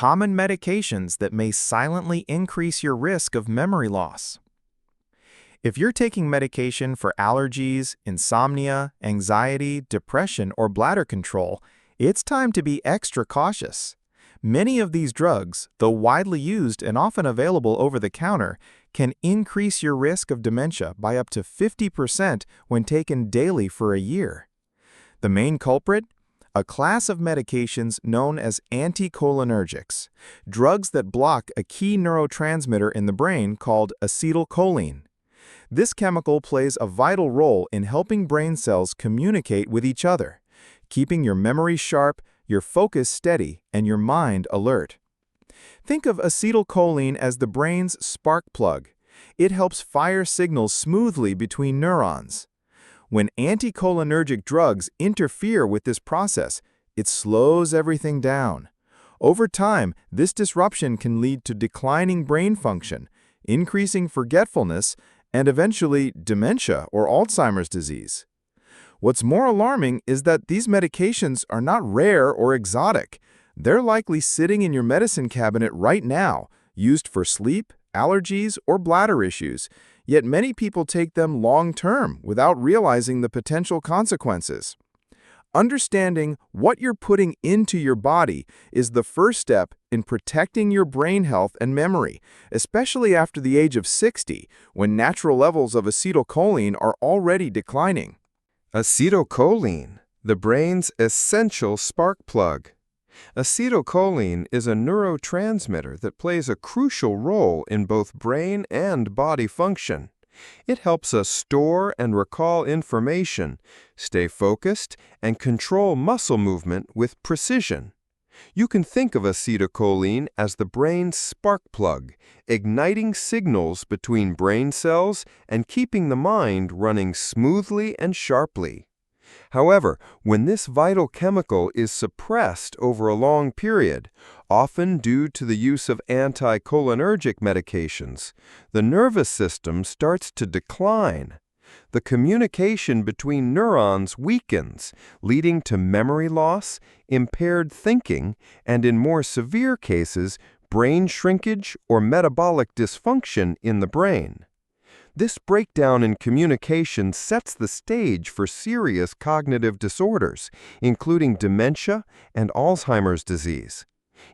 Common medications that may silently increase your risk of memory loss. If you're taking medication for allergies, insomnia, anxiety, depression, or bladder control, it's time to be extra cautious. Many of these drugs, though widely used and often available over the counter, can increase your risk of dementia by up to 50% when taken daily for a year. The main culprit? A class of medications known as anticholinergics, drugs that block a key neurotransmitter in the brain called acetylcholine. This chemical plays a vital role in helping brain cells communicate with each other, keeping your memory sharp, your focus steady, and your mind alert. Think of acetylcholine as the brain's spark plug. It helps fire signals smoothly between neurons. When anticholinergic drugs interfere with this process, it slows everything down. Over time, this disruption can lead to declining brain function, increasing forgetfulness, and eventually dementia or Alzheimer's disease. What's more alarming is that these medications are not rare or exotic. They're likely sitting in your medicine cabinet right now, used for sleep, allergies, or bladder issues, yet many people take them long-term without realizing the potential consequences. Understanding what you're putting into your body is the first step in protecting your brain health and memory, especially after the age of 60, when natural levels of acetylcholine are already declining. Acetylcholine, the brain's essential spark plug. Acetylcholine is a neurotransmitter that plays a crucial role in both brain and body function. It helps us store and recall information, stay focused, and control muscle movement with precision. You can think of acetylcholine as the brain's spark plug, igniting signals between brain cells and keeping the mind running smoothly and sharply. However, when this vital chemical is suppressed over a long period, often due to the use of anticholinergic medications, the nervous system starts to decline. The communication between neurons weakens, leading to memory loss, impaired thinking, and in more severe cases, brain shrinkage or metabolic dysfunction in the brain. This breakdown in communication sets the stage for serious cognitive disorders, including dementia and Alzheimer's disease.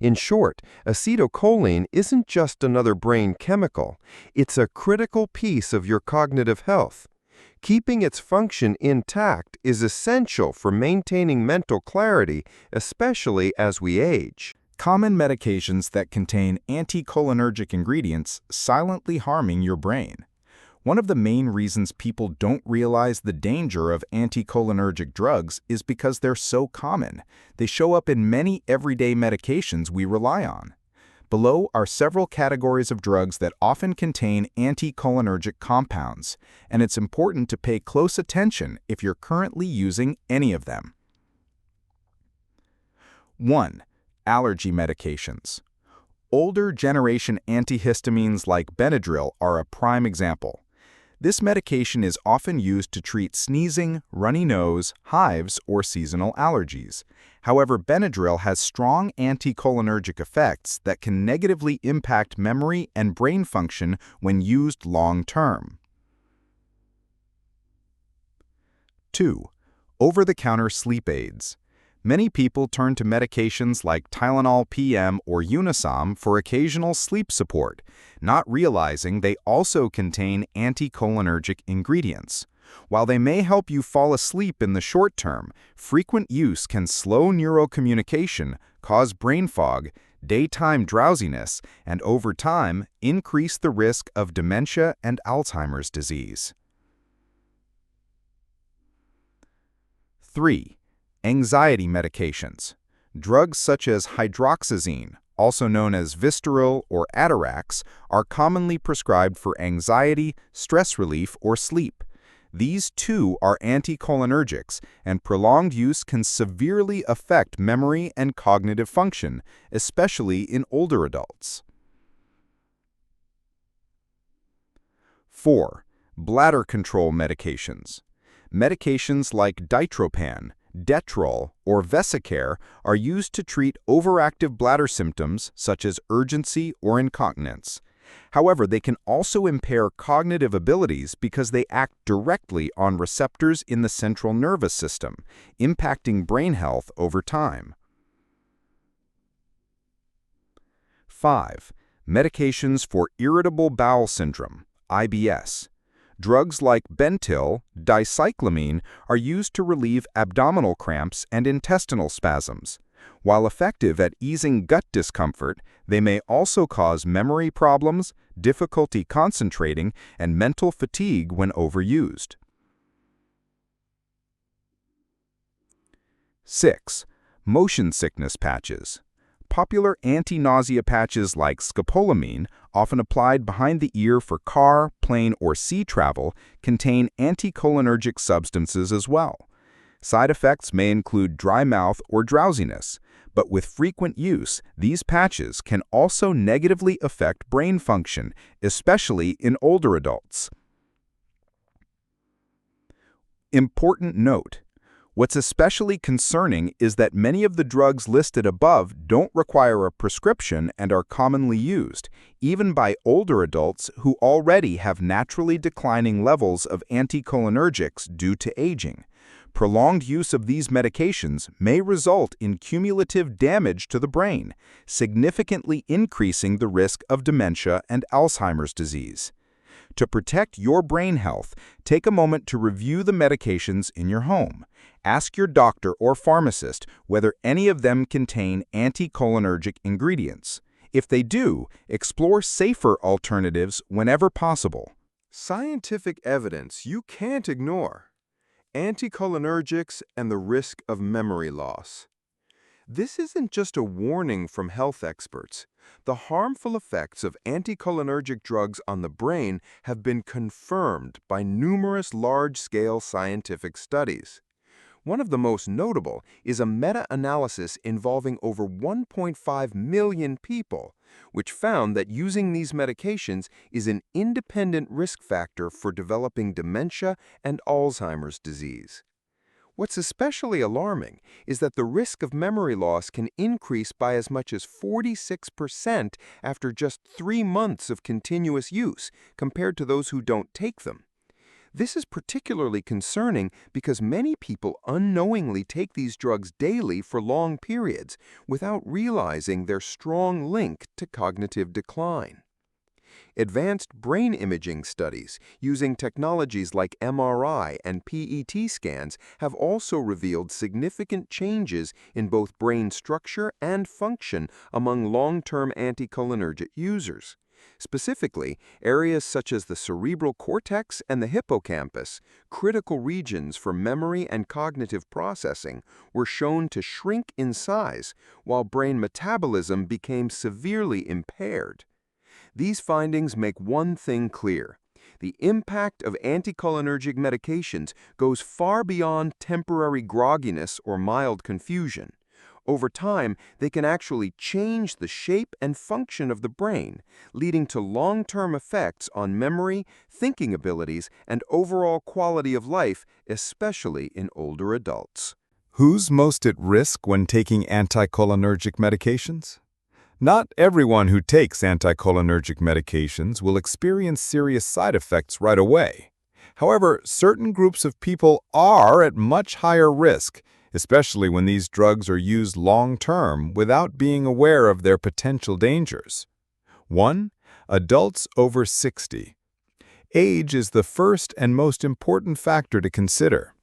In short, acetylcholine isn't just another brain chemical, it's a critical piece of your cognitive health. Keeping its function intact is essential for maintaining mental clarity, especially as we age. Common medications that contain anticholinergic ingredients silently harming your brain. One of the main reasons people don't realize the danger of anticholinergic drugs is because they're so common. They show up in many everyday medications we rely on. Below are several categories of drugs that often contain anticholinergic compounds, and it's important to pay close attention if you're currently using any of them. 1. Allergy medications. Older generation antihistamines like Benadryl are a prime example. This medication is often used to treat sneezing, runny nose, hives, or seasonal allergies. However, Benadryl has strong anticholinergic effects that can negatively impact memory and brain function when used long-term. 2. Over-the-counter sleep aids. Many people turn to medications like Tylenol PM or Unisom for occasional sleep support, not realizing they also contain anticholinergic ingredients. While they may help you fall asleep in the short term, frequent use can slow neurocommunication, cause brain fog, daytime drowsiness, and over time, increase the risk of dementia and Alzheimer's disease. 3. Anxiety medications. Drugs such as hydroxyzine, also known as Vistaril or Atarax, are commonly prescribed for anxiety, stress relief, or sleep. These too are anticholinergics, and prolonged use can severely affect memory and cognitive function, especially in older adults. 4. Bladder control medications. Medications like Ditropan, Detrol, or Vesicare, are used to treat overactive bladder symptoms such as urgency or incontinence. However, they can also impair cognitive abilities because they act directly on receptors in the central nervous system, impacting brain health over time. 5. Medications for irritable bowel syndrome, IBS. Drugs like Bentyl, dicyclamine are used to relieve abdominal cramps and intestinal spasms. While effective at easing gut discomfort, they may also cause memory problems, difficulty concentrating, and mental fatigue when overused. 6. Motion sickness patches. Popular anti-nausea patches like scopolamine, often applied behind the ear for car, plane, or sea travel, contain anticholinergic substances as well. Side effects may include dry mouth or drowsiness, but with frequent use, these patches can also negatively affect brain function, especially in older adults. Important note: what's especially concerning is that many of the drugs listed above don't require a prescription and are commonly used, even by older adults who already have naturally declining levels of anticholinergics due to aging. Prolonged use of these medications may result in cumulative damage to the brain, significantly increasing the risk of dementia and Alzheimer's disease. To protect your brain health, take a moment to review the medications in your home. Ask your doctor or pharmacist whether any of them contain anticholinergic ingredients. If they do, explore safer alternatives whenever possible. Scientific evidence you can't ignore. Anticholinergics and the risk of memory loss. This isn't just a warning from health experts. The harmful effects of anticholinergic drugs on the brain have been confirmed by numerous large-scale scientific studies. One of the most notable is a meta-analysis involving over 1.5 million people, which found that using these medications is an independent risk factor for developing dementia and Alzheimer's disease. What's especially alarming is that the risk of memory loss can increase by as much as 46% after just 3 months of continuous use, compared to those who don't take them. This is particularly concerning because many people unknowingly take these drugs daily for long periods without realizing their strong link to cognitive decline. Advanced brain imaging studies using technologies like MRI and PET scans have also revealed significant changes in both brain structure and function among long-term anticholinergic users. Specifically, areas such as the cerebral cortex and the hippocampus, critical regions for memory and cognitive processing, were shown to shrink in size, while brain metabolism became severely impaired. These findings make one thing clear: the impact of anticholinergic medications goes far beyond temporary grogginess or mild confusion. Over time, they can actually change the shape and function of the brain, leading to long-term effects on memory, thinking abilities, and overall quality of life, especially in older adults. Who's most at risk when taking anticholinergic medications? Not everyone who takes anticholinergic medications will experience serious side effects right away. However, certain groups of people are at much higher risk, especially when these drugs are used long-term without being aware of their potential dangers. 1. Adults over 60. Age is the first and most important factor to consider.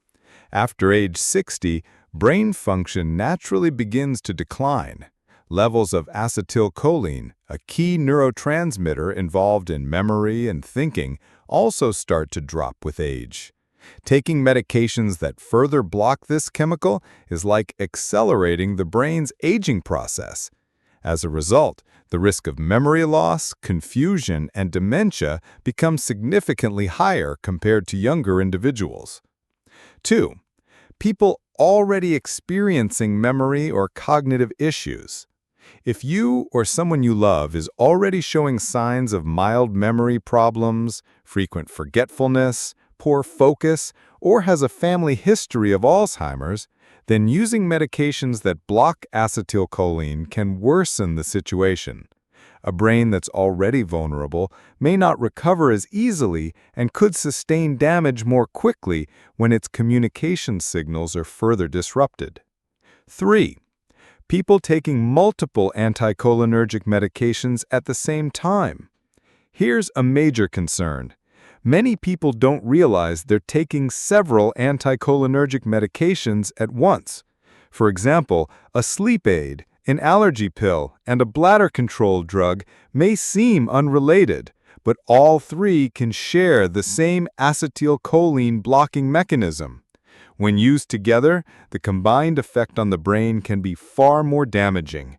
After age 60, brain function naturally begins to decline. Levels of acetylcholine, a key neurotransmitter involved in memory and thinking, also start to drop with age. Taking medications that further block this chemical is like accelerating the brain's aging process. As a result, the risk of memory loss, confusion, and dementia becomes significantly higher compared to younger individuals. 2. People already experiencing memory or cognitive issues. If you or someone you love is already showing signs of mild memory problems, frequent forgetfulness, poor focus, or has a family history of Alzheimer's, then using medications that block acetylcholine can worsen the situation. A brain that's already vulnerable may not recover as easily and could sustain damage more quickly when its communication signals are further disrupted. 3. People taking multiple anticholinergic medications at the same time. Here's a major concern. Many people don't realize they're taking several anticholinergic medications at once. For example, a sleep aid, an allergy pill, and a bladder control drug may seem unrelated, but all three can share the same acetylcholine blocking mechanism. When used together, the combined effect on the brain can be far more damaging.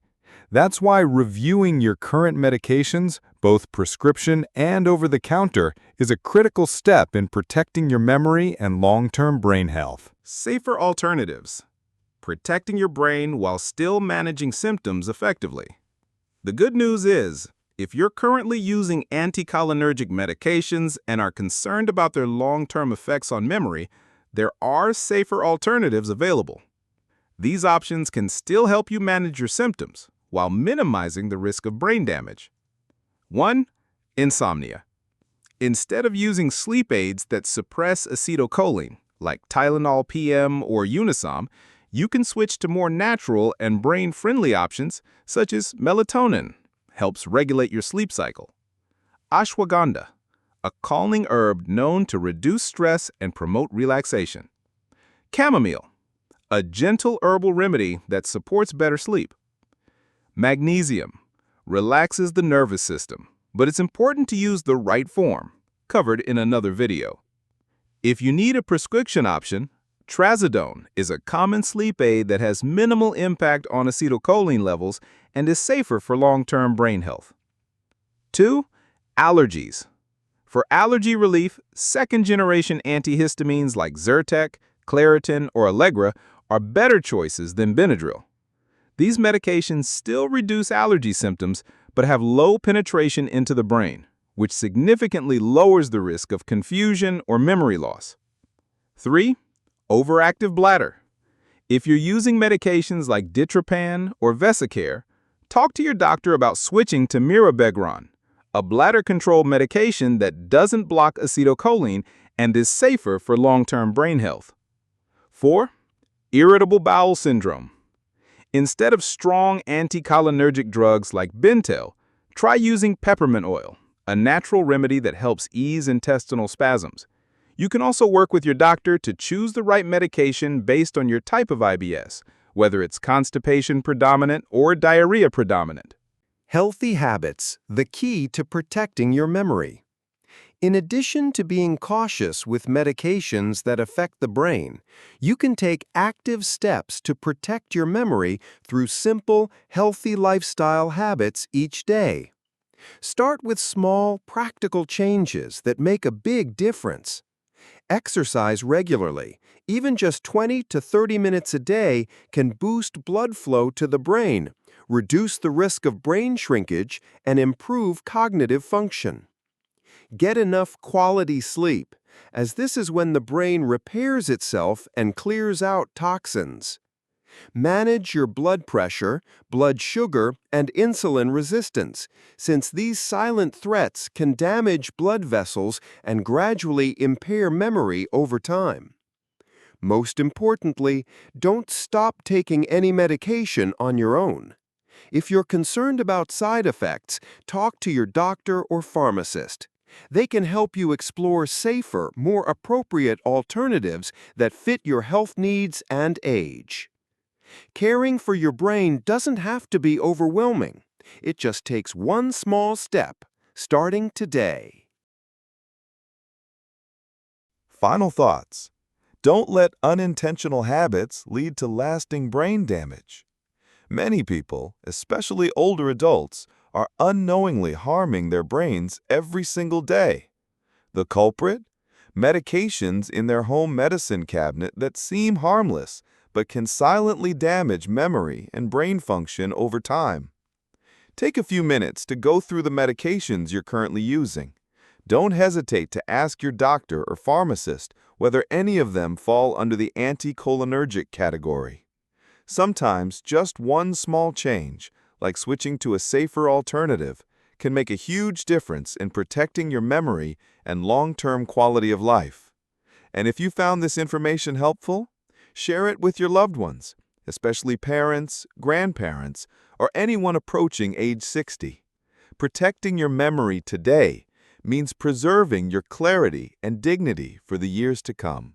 That's why reviewing your current medications, both prescription and over-the-counter, is a critical step in protecting your memory and long-term brain health. Safer alternatives. Protecting your brain while still managing symptoms effectively. The good news is, if you're currently using anticholinergic medications and are concerned about their long-term effects on memory, there are safer alternatives available. These options can still help you manage your symptoms while minimizing the risk of brain damage. 1. Insomnia. Instead of using sleep aids that suppress acetylcholine, like Tylenol PM or Unisom, you can switch to more natural and brain-friendly options such as melatonin, helps regulate your sleep cycle. Ashwagandha, a calming herb known to reduce stress and promote relaxation. Chamomile, a gentle herbal remedy that supports better sleep. Magnesium, relaxes the nervous system, but it's important to use the right form, covered in another video. If you need a prescription option, trazodone is a common sleep aid that has minimal impact on acetylcholine levels and is safer for long-term brain health. 2. Allergies. For allergy relief, second-generation antihistamines like Zyrtec, Claritin, or Allegra are better choices than Benadryl. These medications still reduce allergy symptoms but have low penetration into the brain, which significantly lowers the risk of confusion or memory loss. 3. Overactive bladder. If you're using medications like Ditropan or Vesicare, talk to your doctor about switching to Mirabegron, a bladder control medication that doesn't block acetylcholine and is safer for long-term brain health. 4. Irritable bowel syndrome. Instead of strong anticholinergic drugs like Bentel, try using peppermint oil, a natural remedy that helps ease intestinal spasms. You can also work with your doctor to choose the right medication based on your type of IBS, whether it's constipation predominant or diarrhea predominant. Healthy habits, the key to protecting your memory. In addition to being cautious with medications that affect the brain, you can take active steps to protect your memory through simple, healthy lifestyle habits each day. Start with small, practical changes that make a big difference. Exercise regularly. Even just 20 to 30 minutes a day can boost blood flow to the brain, reduce the risk of brain shrinkage, and improve cognitive function. Get enough quality sleep, as this is when the brain repairs itself and clears out toxins. Manage your blood pressure, blood sugar, and insulin resistance, since these silent threats can damage blood vessels and gradually impair memory over time. Most importantly, don't stop taking any medication on your own. If you're concerned about side effects, talk to your doctor or pharmacist. They can help you explore safer, more appropriate alternatives that fit your health needs and age. Caring for your brain doesn't have to be overwhelming. It just takes one small step, starting today. Final thoughts. Don't let unintentional habits lead to lasting brain damage. Many people, especially older adults, are unknowingly harming their brains every single day. The culprit? Medications in their home medicine cabinet that seem harmless but can silently damage memory and brain function over time. Take a few minutes to go through the medications you're currently using. Don't hesitate to ask your doctor or pharmacist whether any of them fall under the anticholinergic category. Sometimes just one small change, like switching to a safer alternative, can make a huge difference in protecting your memory and long-term quality of life. And if you found this information helpful, share it with your loved ones, especially parents, grandparents, or anyone approaching age 60. Protecting your memory today means preserving your clarity and dignity for the years to come.